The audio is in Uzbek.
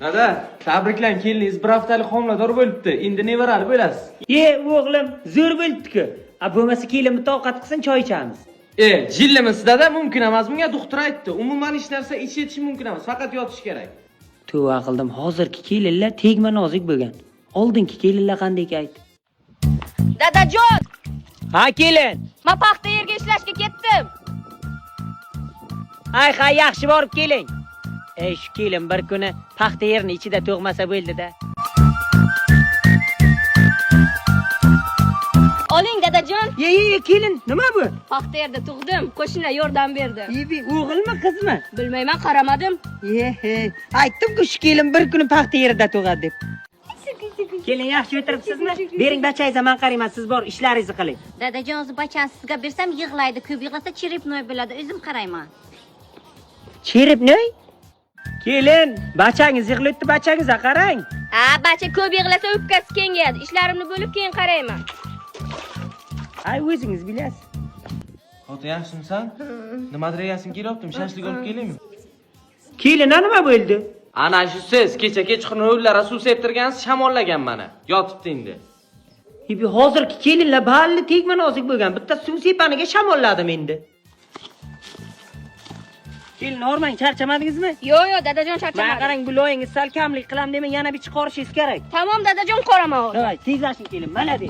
Dada, tabriklang, keliningiz bir haftalik homilador bo'libdi. Endi nevarali bo'lasiz. O'g'lim, zo'r bo'libdi-ku. Bo'lmasa kelinni toqat qilsin, choy ichamiz. Jillimisiz dada, mumkin emas. Bunga doktor aytdi. Umuman hech narsa ichish mumkin emas, faqat yotish kerak. Tuva qildim, hozirgi kelinlar tegma nozik bo'lgan. Oldingi kelinlar qanday ayt? Dadajon, Ha, kelin. men paxta yerga ishlashga ketdim. Hay, yaxshi borib keling. Shu kelin bir kuni paxta yerni ichida tug'masa bo'ldi-da. Oling dadajon. Kelin, nima bu? Paxta yerda tug'dim. Qo'shnilar yordam berdi. O'g'ilmi, qizmi? Bilmayman, qaramadim. Aytdim-ku, shu kelin bir kuni paxta yerida tug'adi deb. Kelin, yaxshi o'tiribsizmi? Bering bachangizni, men qarayman, siz bor ishlaringizni qiling. Dadajon, o'zi bachani sizga bersam yig'laydi, ko'p yig'lasa cherepnoy bo'ladi, o'zim qarayman. Cherepnoy? Kelin, bachangiz yig'layapti, bachangizga qarang. Bacha ko'p yig'lasa o'pkasi kengayadi. Ishlarimni bo'lib keyin qarayman. O'zingiz bilasiz. Xotin yaxshimisan? Nimadir yegasin kelyaptim, shashlik olib kelaymi? Kelin, nima bo'ldi? Ana shu siz kecha kechqurun o'yinlarga suv septirgansiz, shamollagan mana. Yotibdi endi. Hozirgi kelinlar balli tegma nozik bo'lgan. Bitta suv sepaniga shamolladim endi. Kelin, o'rmang, charchamadingizmi? Yo'q, dadajon Men charchamadim. qarang, bu loyingiz sal kamlik qilam demay, yana bir chiqarishingiz kerak. Tamom dadajon, qoraman. Davay, tezlashing kelin, mana de.